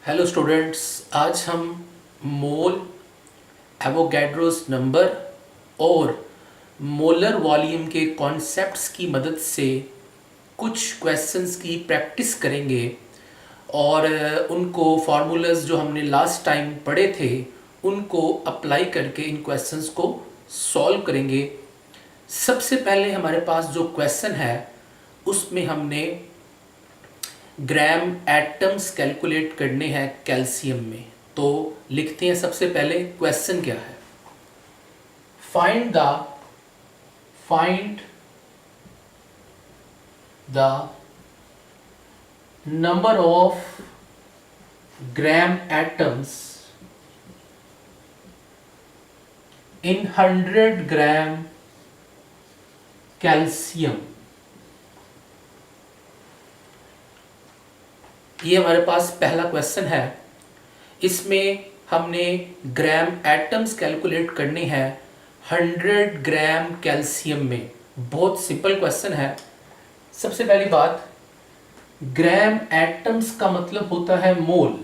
Hello students, आज हम मोल, Avogadro's number और मोलर वॉल्यूम के कॉन्सेप्ट्स की मदद से कुछ क्वेश्चंस की प्रैक्टिस करेंगे और उनको फार्मूलाज जो हमने लास्ट टाइम पढ़े थे उनको अप्लाई करके इन क्वेश्चंस को सॉल्व करेंगे। सबसे पहले हमारे पास जो क्वेश्चन है उसमें हमने ग्राम एटम्स कैलकुलेट करने हैं कैल्शियम में। तो लिखते हैं सबसे पहले क्वेश्चन क्या है। Find the number of gram atoms in 100 gram calcium. ये हमारे पास पहला क्वेश्चन है। इसमें हमने ग्राम एटम्स कैलकुलेट करने हैं 100 ग्राम कैल्शियम में। बहुत सिंपल क्वेश्चन है। सबसे पहली बात, ग्राम एटम्स का मतलब होता है मोल,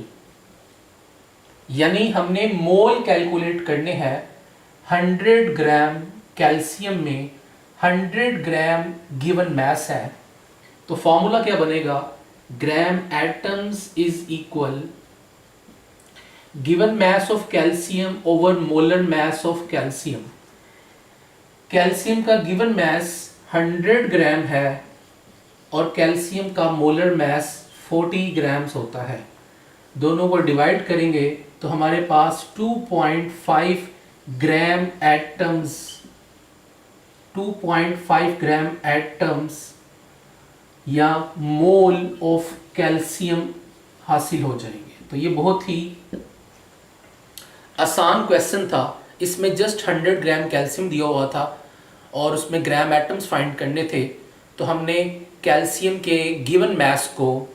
यानी हमने मोल कैलकुलेट करने हैं 100 ग्राम कैल्शियम में। 100 ग्राम गिवन मास है, तो फॉर्मूला क्या बनेगा? Gram atoms is equal given mass of calcium over molar mass of calcium. Calcium का गिवन मास 100 ग्राम है और कैल्शियम का मोलर मास 40 ग्राम्स होता है। दोनों को डिवाइड करेंगे तो हमारे पास 2.5 ग्राम एटम्स 2.5 ग्राम एटम्स या मोल ऑफ कैल्शियम हासिल हो जाएंगे। तो ये बहुत ही आसान क्वेश्चन था। इसमें जस्ट 100 ग्राम कैल्शियम दिया हुआ था और उसमें ग्राम एटम्स फाइंड करने थे। तो हमने कैल्शियम के गिवन मास को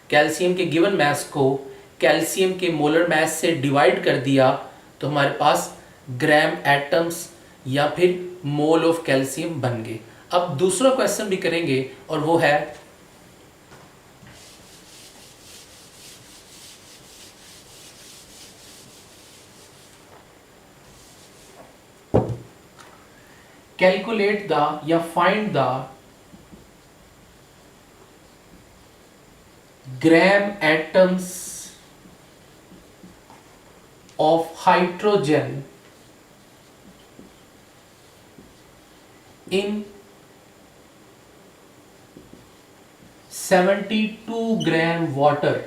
कैल्शियम के मोलर मास से डिवाइड कर दिया, तो हमारे पास ग्राम एटम्स या फिर मोल ऑफ कैल्शियम बन गए। अब दूसरा क्वेश्चन भी करेंगे और वो है कैलकुलेट द या find the gram atoms of hydrogen in 72 gram water.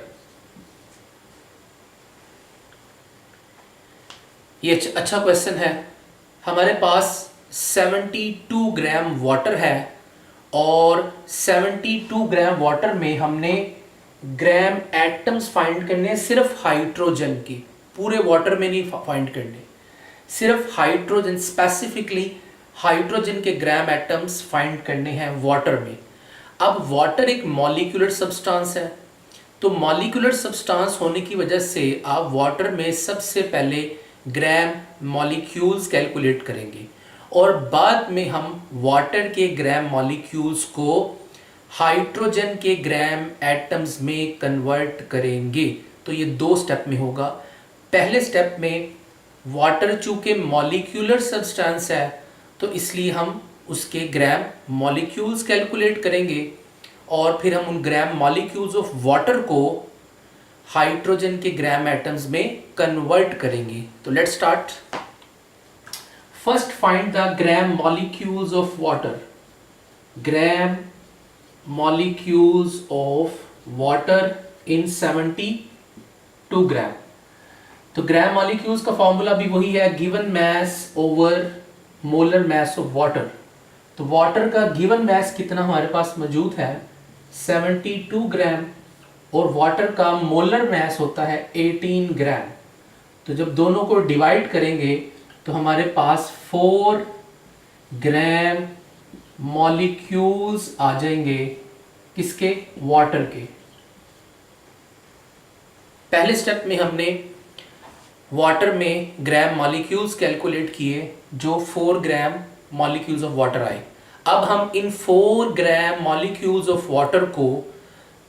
ये अच्छा क्वेश्चन है। हमारे पास 72 ग्राम वाटर है और 72 ग्राम वाटर में हमने ग्राम एटम्स फाइंड करने, सिर्फ हाइड्रोजन की, पूरे वाटर में नहीं फाइंड करने, सिर्फ हाइड्रोजन, स्पेसिफिकली हाइड्रोजन के ग्राम एटम्स फाइंड करने हैं वाटर में। अब वाटर एक मॉलिक्यूलर सब्सटेंस है, तो मॉलिक्यूलर सब्सटेंस होने की वजह से आप वाटर में सबसे पहले ग्राम मॉलिक्यूल्स कैलकुलेट करेंगे और बाद में हम वाटर के ग्राम मॉलिक्यूल्स को हाइड्रोजन के ग्राम एटम्स में कन्वर्ट करेंगे। तो ये 2 स्टेप में होगा। पहले स्टेप में वाटर चूंकि मॉलिक्यूलर सब्सटेंस है तो इसलिए हम उसके ग्राम मॉलिक्यूल्स कैलकुलेट करेंगे और फिर हम उन ग्राम मॉलिक्यूल्स ऑफ वाटर को हाइड्रोजन के ग्राम एटम्स में कन्वर्ट करेंगे। तो let's start. First find the gram molecules of water. Gram molecules of water in 72 ग्राम। तो ग्राम मॉलिक्यूल्स का फॉर्मूला भी वही है, given mass over molar mass of water. तो वाटर का गिवन मास कितना हमारे पास मौजूद है? 72 ग्राम और वाटर का मोलर मास होता है 18 ग्राम। तो जब दोनों को डिवाइड करेंगे तो हमारे पास 4 ग्राम मॉलिक्यूल्स आ जाएंगे। किसके? वाटर के। पहले स्टेप में हमने वाटर में ग्राम मॉलिक्यूल्स कैलकुलेट किए जो 4 ग्राम मॉलिक्यूल्स ऑफ वाटर आए। अब हम इन 4 ग्राम मॉलिक्यूल्स ऑफ वाटर को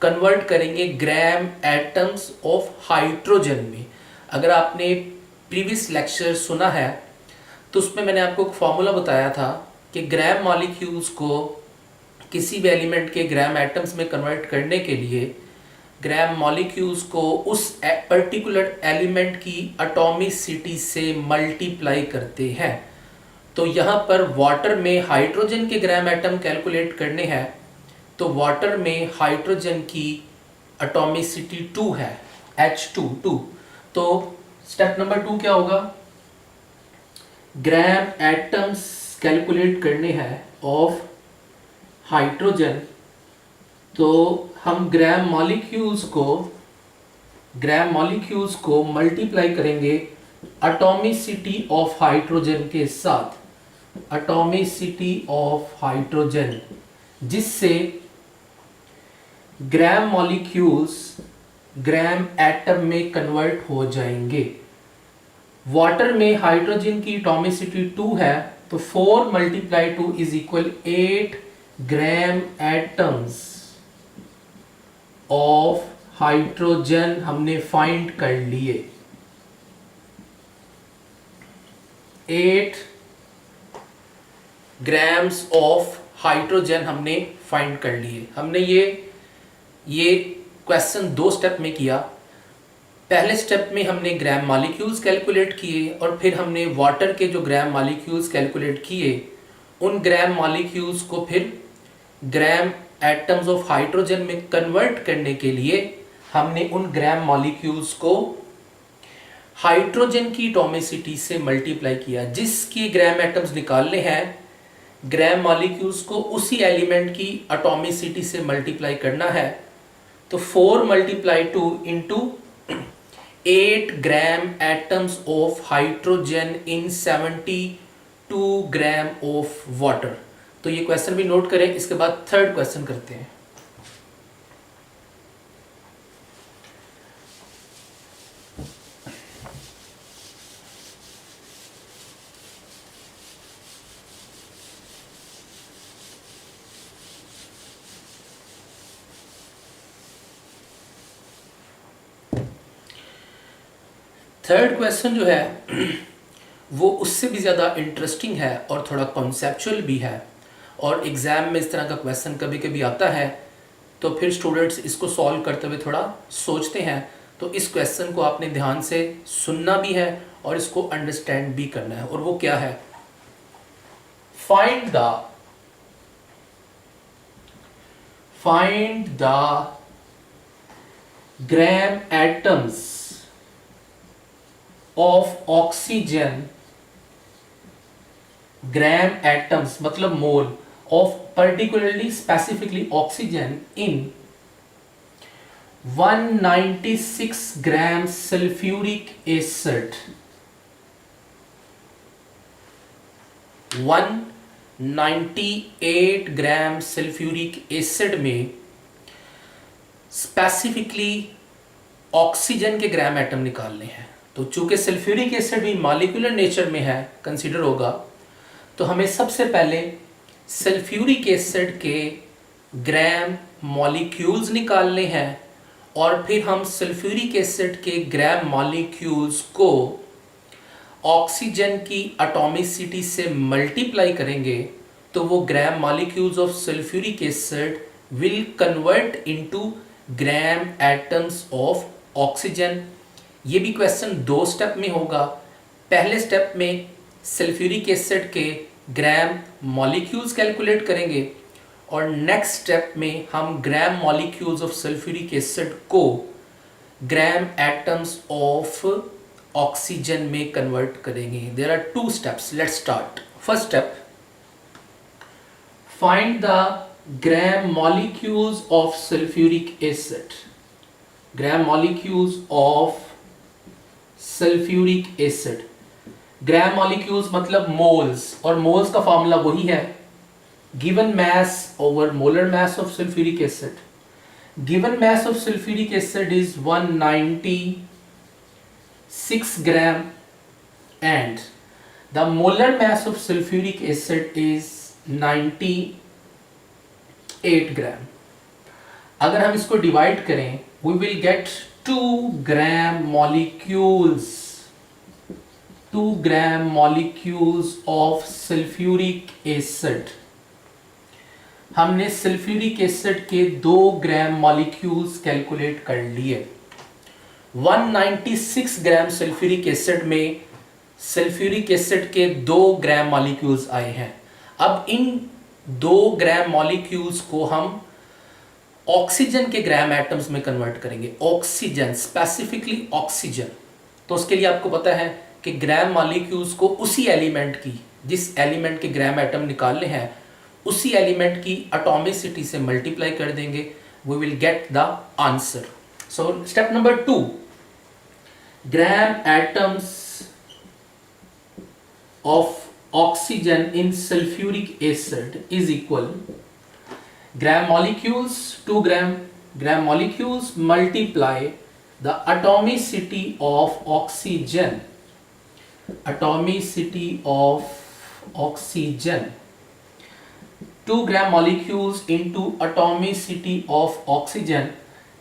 कन्वर्ट करेंगे ग्राम एटम्स ऑफ हाइड्रोजन में। अगर आपने प्रीवियस लेक्चर सुना है तो उसमें मैंने आपको एक फॉर्मूला बताया था कि ग्राम मॉलिक्यूल्स को किसी भी एलिमेंट के ग्राम एटम्स में कन्वर्ट करने के लिए ग्राम मॉलिक्यूल्स को उस पर्टिकुलर एलिमेंट की एटॉमिसिटी से मल्टीप्लाई करते हैं। तो यहाँ पर वाटर में हाइड्रोजन के ग्राम एटम कैलकुलेट करने हैं, तो वाटर में हाइड्रोजन की एटॉमिसिटी 2 है, H2 तो स्टेप नंबर 2 क्या होगा, ग्राम एटम्स कैलकुलेट करने हैं ऑफ हाइड्रोजन। तो हम ग्राम मॉलिक्यूल्स को मल्टीप्लाई करेंगे एटॉमिसिटी ऑफ हाइड्रोजन के साथ, एटॉमिसिटी ऑफ हाइड्रोजन, जिससे ग्राम मॉलिक्यूल्स ग्राम एटम में कन्वर्ट हो जाएंगे। वाटर में हाइड्रोजन की एटॉमिसिटी 2 है, तो 4 × 2 is equal 8 gram atoms of hydrogen हमने फाइंड कर लिए। 8 ग्राम्स ऑफ हाइड्रोजन हमने फाइंड कर लिए। हमने ये क्वेश्चन 2 स्टेप में किया। पहले स्टेप में हमने ग्राम मॉलिक्यूल्स कैलकुलेट किए और फिर हमने वाटर के जो ग्राम मॉलिक्यूल्स कैलकुलेट किए, उन ग्राम मॉलिक्यूल्स को फिर ग्राम एटम्स ऑफ हाइड्रोजन में कन्वर्ट करने के लिए हमने उन ग्राम मॉलिक्यूल्स को हाइड्रोजन की एटॉमिसिटी से मल्टीप्लाई किया। जिसकी ग्राम एटम्स निकालने हैं, ग्राम मॉलिक्यूल्स को उसी एलिमेंट की एटॉमिसिटी से मल्टीप्लाई करना है। तो 4 × 2 into 8 gram atoms of hydrogen in 72 gram of water. तो ये क्वेश्चन भी नोट करें। इसके बाद थर्ड क्वेश्चन करते हैं। थर्ड क्वेश्चन जो है वो उससे भी ज़्यादा इंटरेस्टिंग है और थोड़ा कॉन्सेप्चुअल भी है, और एग्ज़ाम में इस तरह का क्वेश्चन कभी कभी आता है तो फिर स्टूडेंट्स इसको सॉल्व करते हुए थोड़ा सोचते हैं। तो इस क्वेश्चन को आपने ध्यान से सुनना भी है और इसको अंडरस्टैंड भी करना है। और वो क्या है, find the gram atoms of oxygen, gram atoms मतलब mole of particularly specifically oxygen in 196 gram sulphuric acid, 198 gram sulphuric acid में स्पेसिफिकली ऑक्सीजन के ग्राम एटम निकालने हैं। तो चूंकि सल्फ्यूरिक एसिड भी मॉलिक्यूलर नेचर में है, कंसीडर होगा, तो हमें सबसे पहले सल्फ्यूरिक एसिड के ग्राम मॉलिक्यूल्स निकालने हैं और फिर हम सल्फ्यूरिक एसिड के ग्राम मॉलिक्यूल्स को ऑक्सीजन की एटॉमिसिटी से मल्टीप्लाई करेंगे। तो वो gram molecules of sulphuric acid will convert into gram atoms of oxygen. ये भी क्वेश्चन 2 स्टेप में होगा। पहले स्टेप में सल्फ्यूरिक एसिड के ग्राम मॉलिक्यूल्स कैलकुलेट करेंगे और नेक्स्ट स्टेप में हम gram molecules of sulphuric acid को ग्राम एटम्स ऑफ ऑक्सीजन में कन्वर्ट करेंगे। There are 2 steps. Let's start. First step, find the gram molecules of sulphuric acid, gram molecules of sulphuric acid. Gram molecules मतलब moles, और moles का formula वही है given mass over molar mass of sulphuric acid. Given mass of sulphuric acid is 196 gram and the molar mass of sulphuric acid is 98 gram. अगर हम इसको divide करें we will get 2 gram molecules of sulphuric acid. हमने sulphuric acid के 2 gram molecules calculate कर लिए। 196 gram sulphuric acid में sulphuric acid के 2 ग्राम मॉलिक्यूल्स आए हैं। अब इन 2 ग्राम मॉलिक्यूल्स को हम ऑक्सीजन के ग्राम एटम्स में कन्वर्ट करेंगे। Oxygen, specifically oxygen. तो उसके लिए आपको पता है कि ग्राम मॉलिक्यूल्स को उसी एलिमेंट की, जिस एलिमेंट के ग्राम एटम निकालने हैं, उसी एलिमेंट की एटॉमिसिटी से मल्टीप्लाई कर देंगे, we will get the answer. So step number 2, gram atoms of oxygen in sulphuric acid is equal gram molecules 2 gram molecules multiply the atomicity of oxygen, 2 gram molecules into atomicity of oxygen।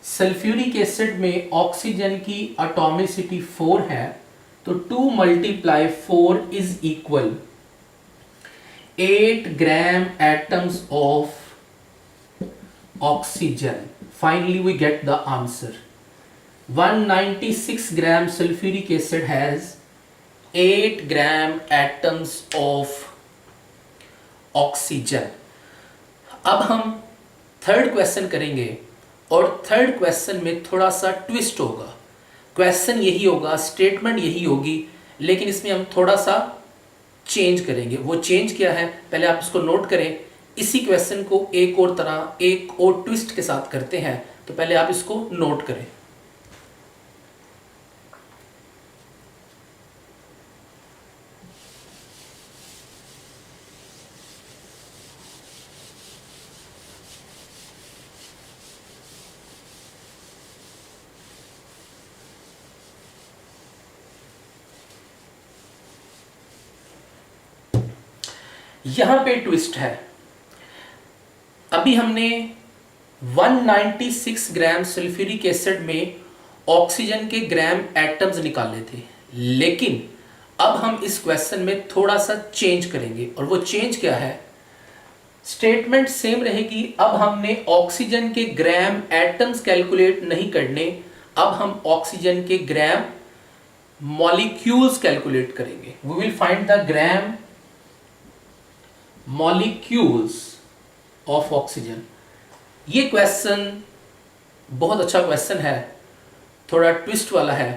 Sulphuric acid में oxygen की atomicity 4 है, तो 2 × 4 is equal 8 gram atoms of oxygen। Finally we get the answer। 196 gram sulfuric acid has 8 gram atoms of oxygen। अब हम third question करेंगे और third question में थोड़ा सा ट्विस्ट होगा। क्वेश्चन यही होगा, स्टेटमेंट यही होगी, लेकिन इसमें हम थोड़ा सा चेंज करेंगे। वो चेंज क्या है पहले आप इसको नोट करें। इसी क्वेश्चन को एक और तरह, एक और ट्विस्ट के साथ करते हैं, तो पहले आप इसको नोट करें। यहां पे ट्विस्ट है। अभी हमने 196 ग्राम सल्फ्यूरिक एसिड में ऑक्सीजन के ग्राम एटम्स निकाले थे, लेकिन अब हम इस क्वेश्चन में थोड़ा सा चेंज करेंगे। और वो चेंज क्या है? स्टेटमेंट सेम रहेगी। अब हमने ऑक्सीजन के ग्राम एटम्स कैलकुलेट नहीं करने, अब हम ऑक्सीजन के ग्राम मॉलिक्यूल्स कैलकुलेट करेंगे। We will find the gram molecules of oxygen. ये क्वेश्चन बहुत अच्छा क्वेश्चन है, थोड़ा ट्विस्ट वाला है।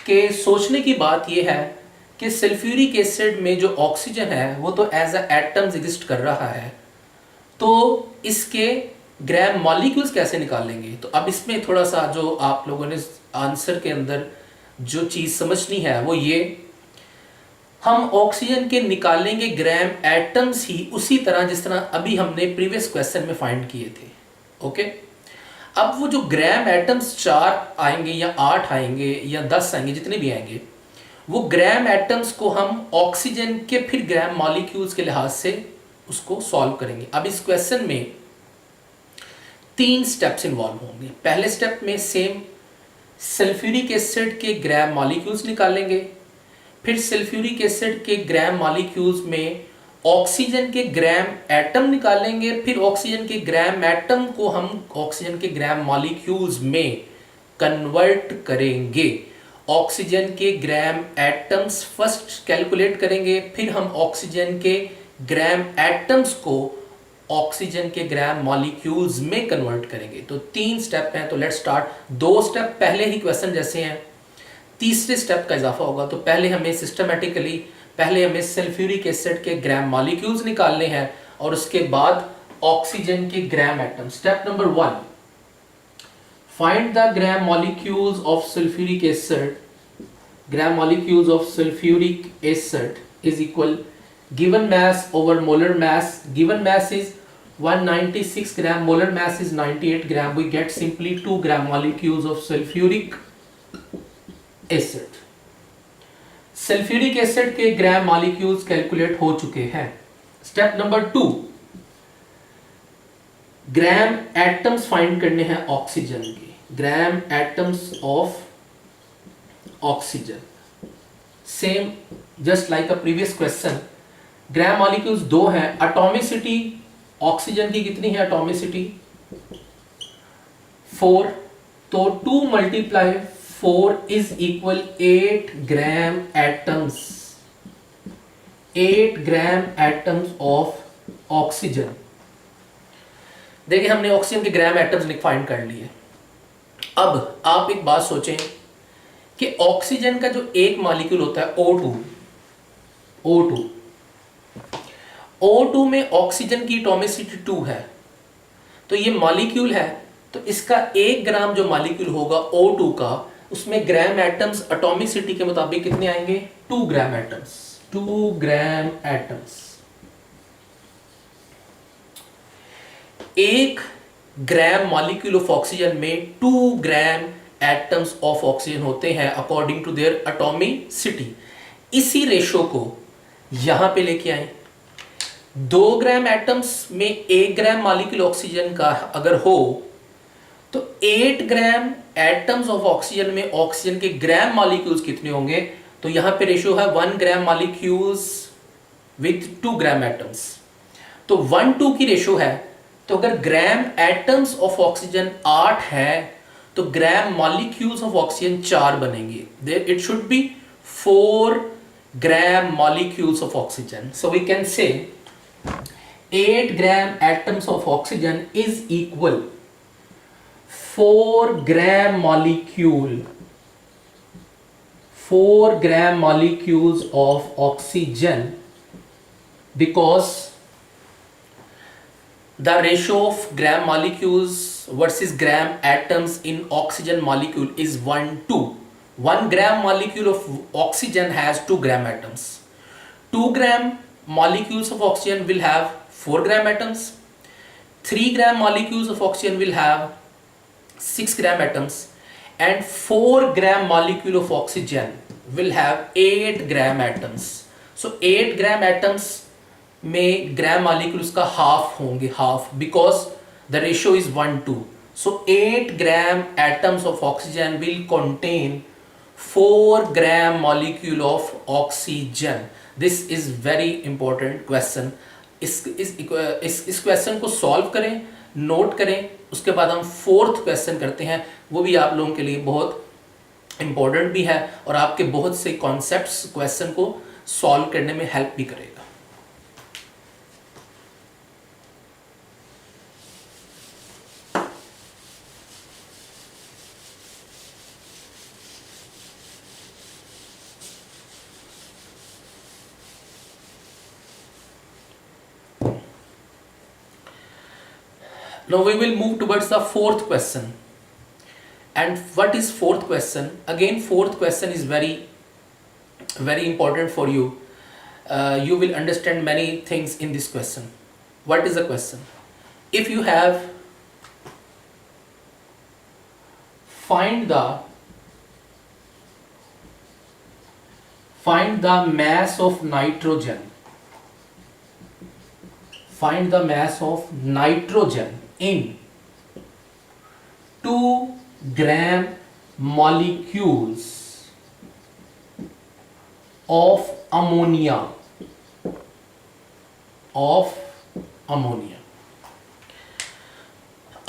कि सोचने की बात यह है कि सल्फ्यूरिक एसिड में जो ऑक्सीजन है वो तो एज अ एटम्स एग्जिस्ट कर रहा है, तो इसके ग्राम मॉलिक्यूल्स कैसे निकालेंगे? तो अब इसमें थोड़ा सा जो आप लोगों ने आंसर के अंदर जो चीज़ समझनी है वो ये, हम ऑक्सीजन के निकालेंगे ग्राम एटम्स ही उसी तरह जिस तरह अभी हमने प्रीवियस क्वेश्चन में फाइंड किए थे। ओके, अब वो जो ग्राम एटम्स 4 आएंगे या 8 आएंगे या 10 आएंगे, जितने भी आएंगे, वो ग्राम एटम्स को हम ऑक्सीजन के फिर ग्राम मॉलिक्यूल्स के लिहाज से उसको सॉल्व करेंगे। अब इस क्वेश्चन में 3 स्टेप्स इन्वॉल्व होंगे। पहले स्टेप में सेम सल्फ्यूरिक एसिड के ग्राम मॉलिक्यूल्स निकालेंगे, फिर सल्फ्यूरिक एसिड के ग्राम मॉलिक्यूल्स में ऑक्सीजन के ग्राम एटम निकालेंगे, फिर ऑक्सीजन के ग्राम एटम को हम ऑक्सीजन के ग्राम मॉलिक्यूल्स में कन्वर्ट करेंगे। ऑक्सीजन के ग्राम एटम्स फर्स्ट कैलकुलेट करेंगे, फिर हम ऑक्सीजन के ग्राम एटम्स को ऑक्सीजन के ग्राम मॉलिक्यूल्स में कन्वर्ट करेंगे। तो 3 स्टेप हैं, तो लेट्स स्टार्ट। 2 स्टेप पहले ही क्वेश्चन जैसे हैं, तीसरे स्टेप का इजाफा होगा। तो पहले हमें सिस्टमेटिकली सल्फ्यूरिक एसिड के ग्राम मॉलिक्यूल्स निकालने हैं और उसके बाद ऑक्सीजन के gram atom. Step number 1, find the gram molecules of sulphuric acid. Gram molecules of sulphuric acid is equal given mass over molar mass. Given mass is 196 gram, molar mass is 98 gram. We get simply 2 gram molecules of sulfuric acid। Sulphuric acid के gram molecules calculate हो चुके हैं। Step number 2, gram atoms find करने हैं oxygen के, gram atoms of oxygen, same just like a previous question. Gram molecules दो हैं, atomicity oxygen की कितनी है, एटॉमिसिटी 4, तो 2 multiply 4 is equal 8 gram atoms, 8 gram atoms of oxygen. देखिए हमने ऑक्सीजन के ग्राम एटम्स फाइंड कर लिए। अब आप एक बात सोचें कि ऑक्सीजन का जो एक मॉलिक्यूल होता है O2, O2 में ऑक्सीजन की एटॉमिसिटी 2 है, तो ये मॉलिक्यूल है, तो इसका 1 ग्राम जो मॉलिक्यूल होगा O2 का, उसमें ग्राम एटम्स एटॉमिसिटी के मुताबिक कितने आएंगे, 2 gram atoms, 2 gram atoms. 1 gram molecule of oxygen में 2 ग्राम एटम्स ऑफ ऑक्सीजन होते हैं अकॉर्डिंग टू देयर एटॉमिसिटी। इसी रेशो को यहां पे लेके आए, 2 ग्राम एटम्स में 1 ग्राम मॉलिक्यूल ऑक्सीजन का अगर हो तो 8 ग्राम एटम्स ऑफ ऑक्सीजन में ऑक्सीजन के ग्राम मॉलिक्यूल्स कितने होंगे, तो यहां पे रेशियो है 1 ग्राम मॉलिक्यूल्स विथ 2 ग्राम एटम्स, तो 1:2 की रेशियो है। तो अगर ग्राम एटम्स ऑफ ऑक्सीजन 8 है तो ग्राम मॉलिक्यूल्स ऑफ ऑक्सीजन 4 बनेंगे, it should be 4 gram molecules of oxygen. So we can say 8 gram atoms of oxygen is equal 4 gram molecule, 4 gram molecules of oxygen, because the ratio of gram molecules versus gram atoms in oxygen molecule is 1:2. 1 gram molecule of oxygen has 2 gram atoms. 2 gram molecules of oxygen will have 4 gram atoms. 3 gram molecules of oxygen will have 6 gram atoms, and 4 gram molecule of oxygen will have 8 gram atoms. So 8 gram atoms में ग्राम molecules का half होंगे, half, because the ratio is 1:2. So 8 gram atoms of oxygen will contain 4 gram molecule of oxygen. This is very important question. इस question को solve करें, note करें, उसके बाद हम 4th क्वेश्चन करते हैं. वो भी आप लोगों के लिए बहुत इंपॉर्टेंट भी है और आपके बहुत से कॉन्सेप्ट्स क्वेश्चन को सॉल्व करने में हेल्प भी करेगा. Now we will move towards the 4th question. And what is 4th question? Again, 4th question is very important for you. You will understand many things in this question. What is the question? If you have find the mass of nitrogen. Find the mass of nitrogen in 2 gram molecules of ammonia.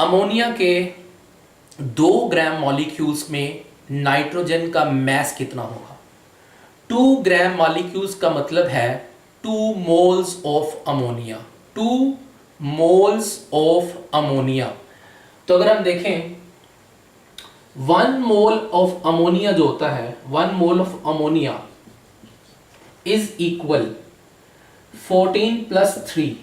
Ammonia के 2 gram molecules में nitrogen का mess कितना होगा? 2 gram molecules का मतलब है 2 moles of ammonia. 2 moles of ammonia. तो अगर हम देखें 1 मोल ऑफ अमोनिया जो होता है, 1 mole of ammonia is equal 14 + 3.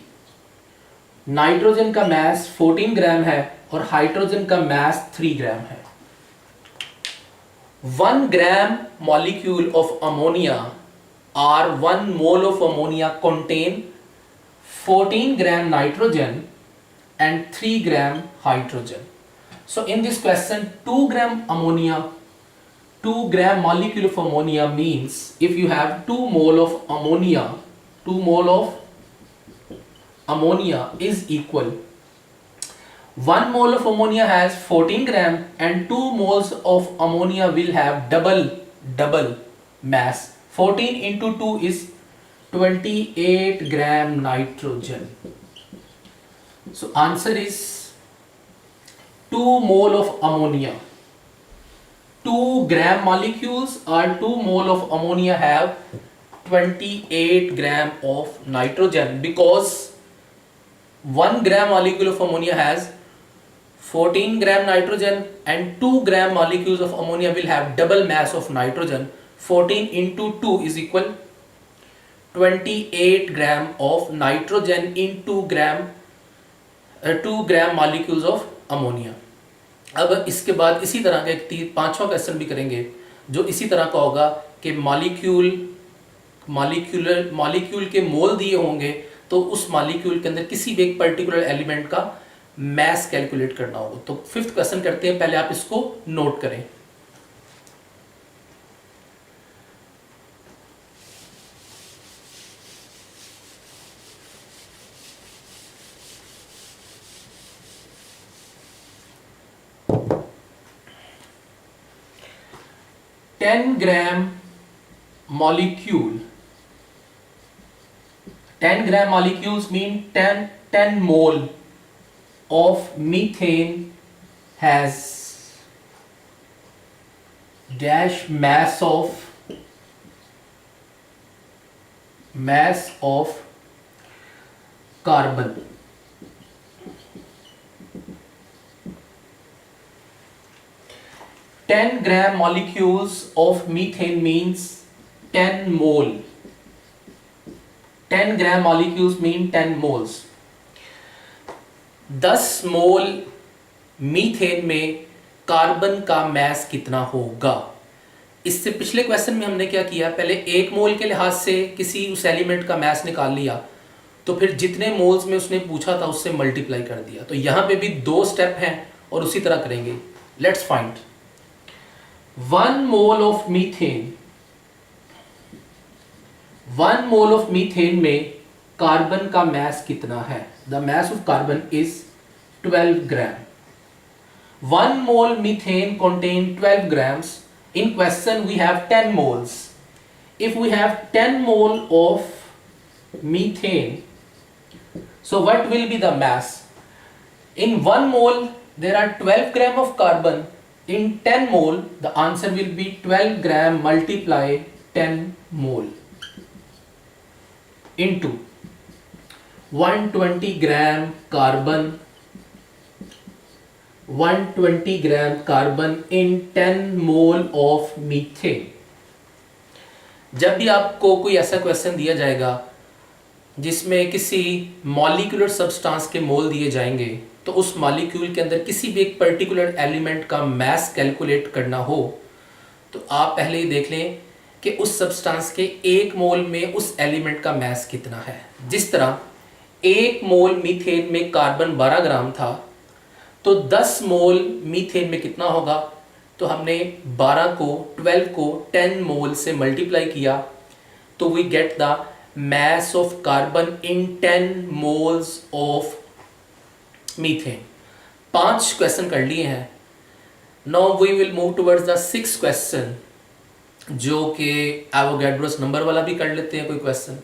Nitrogen का मैस 14 ग्राम है और हाइड्रोजन का मैस 3 ग्राम है. 1 gram molecule of ammonia or 1 mole of ammonia contain 14 gram nitrogen and 3 gram hydrogen. So in this question 2 gram ammonia, 2 gram molecule of ammonia means if you have 2 mole of ammonia, 2 mole of ammonia is equal 1 mole of ammonia has 14 gram and 2 moles of ammonia will have double mass. 14 into 2 is 28 gram nitrogen. So answer is 2 mole of ammonia. 2 gram molecules or 2 mole of ammonia have 28 gram of nitrogen, because 1 gram molecule of ammonia has 14 gram nitrogen and 2 gram molecules of ammonia will have double mass of nitrogen. 14 into 2 is equal 28 gram of nitrogen in 2 gram molecules of ammonia. अब इसके बाद इसी तरह का एक पांचवा question भी करेंगे जो इसी तरह का होगा कि मॉलिक्यूल के मोल दिए होंगे, तो उस मॉलिक्यूल के अंदर किसी भी एक पर्टिकुलर एलिमेंट का मैस कैलकुलेट करना होगा। तो फिफ्थ क्वेश्चन करते हैं, पहले आप इसको नोट करें। Ten gram molecules mean 10 mole of methane has dash mass of carbon. Ten gram molecules of methane means 10 mole. 10 gram molecules mean 10 moles. 10 mole methane में कार्बन का मैस कितना होगा? इससे पिछले क्वेश्चन में हमने क्या किया, पहले एक मोल के लिहाज से किसी उस एलिमेंट का मैस निकाल लिया, तो फिर जितने मोल्स में उसने पूछा था उससे मल्टीप्लाई कर दिया। तो यहां पे भी 2 स्टेप हैं और उसी तरह करेंगे। Let's find 1 mole of methane में कार्बन का मैस कितना है? The mass of carbon is 12 gram. 1 mole methane contain 12 grams. In question we have 10 moles. If we have 10 mole of methane, so what will be the mass? In 1 mole there are 12 gram of carbon. In 10 mole the answer will be 12 gram multiply 10 mole into 120 gram carbon, 120 gram carbon in 10 mole of methane. जब भी आपको कोई ऐसा question दिया जाएगा जिसमें किसी molecular substance के मोल दिए जाएंगे, तो उस मॉलिक्यूल के अंदर किसी भी एक पर्टिकुलर एलिमेंट का मैस कैलकुलेट करना हो, तो आप पहले ही देख लें कि उस सब्सटेंस के 1 मोल में उस एलिमेंट का मैस कितना है। जिस तरह 1 मोल मीथेन में कार्बन 12 ग्राम था, तो 10 मोल मीथेन में कितना होगा? तो हमने 12 को 10 मोल से मल्टीप्लाई किया, तो we get the mass of carbon in 10 moles of methane. 5 question कर लिए हैं। Now we will move towards the 6th question, जो कि एवोगैड्रोस नंबर वाला भी कर लेते हैं कोई क्वेश्चन।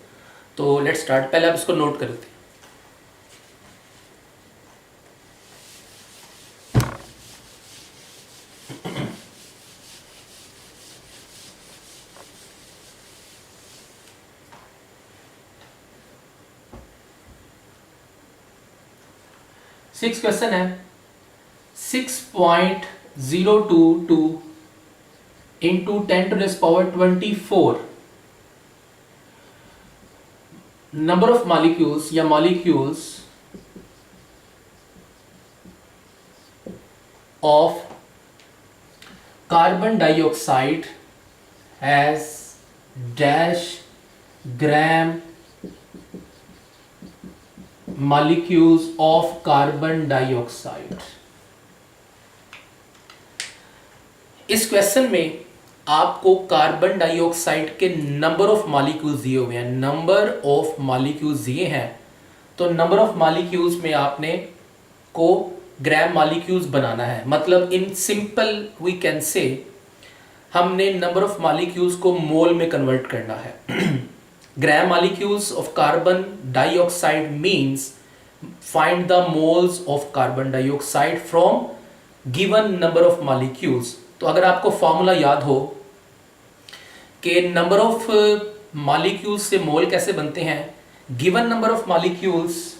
तो लेट्स स्टार्ट। पहले आप इसको नोट कर लेते हैं। सिक्स क्वेश्चन है 6.022 into 10 to the power 24 number of molecules या molecules of carbon dioxide has dash gram molecules of carbon dioxide। इस क्वेश्चन में आपको कार्बन डाइऑक्साइड के नंबर ऑफ मॉलिक्यूल्स दिए हुए हैं। नंबर ऑफ मॉलिक्यूल्स दिए हैं, तो नंबर ऑफ मॉलिक्यूल्स में आपने को ग्राम मॉलिक्यूल्स बनाना है। मतलब इन सिंपल वी कैन से हमने नंबर ऑफ मॉलिक्यूल्स को मोल में कन्वर्ट करना है। Gram molecules of carbon dioxide means find the moles of carbon dioxide from given number of molecules. तो अगर आपको फॉर्मूला याद हो कि नंबर ऑफ मॉलिक्यूल्स से मोल कैसे बनते हैं, given number of molecules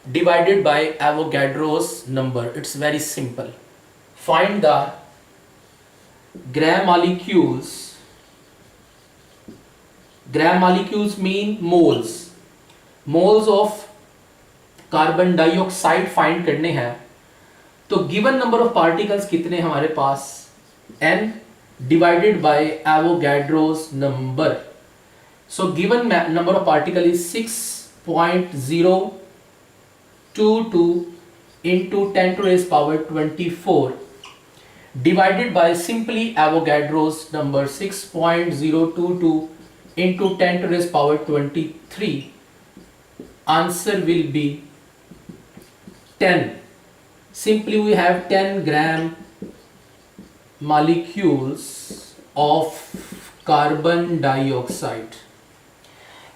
divided by Avogadro's number. It's very simple. Find the gram molecules. Gram molecules mean moles. Moles of carbon dioxide find करने हैं। तो given number of particles कितने हमारे पास, n divided by Avogadro's number. So given number of particles is 6.022 into 10 to the raised power 24 divided by simply Avogadro's number 6.022 into 10 to the raised power 23. Answer will be 10. Simply we have 10 gram molecules of carbon dioxide.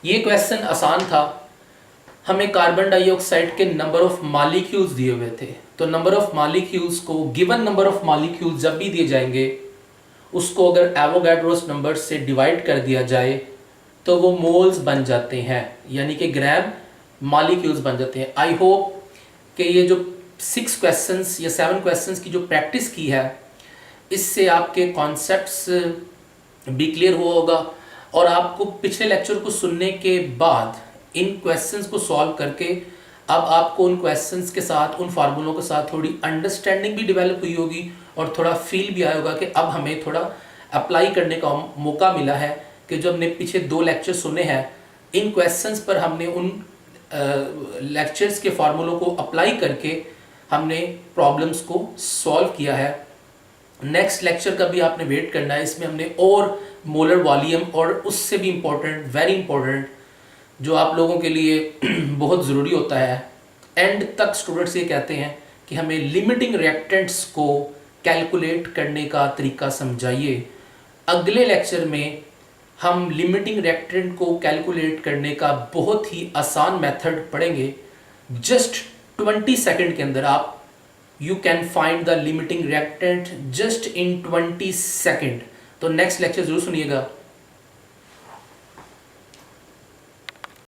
ये question आसान था। हमें carbon dioxide के number of molecules दिए हुए थे, तो number of molecules को गिवन नंबर ऑफ मॉलिक्यूल्स जब भी दिए जाएंगे उसको अगर एवोगाड्रोस नंबर से डिवाइड कर दिया जाए तो वो मोल्स बन जाते हैं, यानी कि ग्राम मॉलिक्यूल्स बन जाते हैं। आई होप कि ये जो 6 क्वेश्चंस या 7 क्वेश्चंस की जो प्रैक्टिस की है इससे आपके कॉन्सेप्ट्स भी क्लियर हुआ होगा और आपको पिछले लेक्चर को सुनने के बाद इन क्वेश्चंस को सॉल्व करके अब आपको उन क्वेश्चंस के साथ, उन फार्मूलों के साथ थोड़ी अंडरस्टैंडिंग भी डेवलप हुई होगी और थोड़ा फील भी आया होगा कि अब हमें थोड़ा अप्लाई करने का मौका मिला है कि जो हमने पीछे 2 लेक्चर सुने हैं इन क्वेश्चंस पर हमने उन लेक्चर्स के फार्मूलों को अप्लाई करके हमने प्रॉब्लम्स को सॉल्व किया है। नेक्स्ट लेक्चर का भी आपने वेट करना है, इसमें हमने और मोलर वॉल्यूम और उससे भी इम्पोर्टेंट, वेरी इंपॉर्टेंट, जो आप लोगों के लिए बहुत ज़रूरी होता है, एंड तक स्टूडेंट्स ये कहते हैं कि हमें लिमिटिंग रिएक्टेंट्स को कैलकुलेट करने का तरीका समझाइए। अगले लेक्चर में हम लिमिटिंग रिएक्टेंट को कैलकुलेट करने का बहुत ही आसान मेथड पढ़ेंगे। जस्ट 20 सेकंड के अंदर आप you can find the limiting reactant just in 20 second. तो नेक्स्ट लेक्चर जरूर सुनिएगा।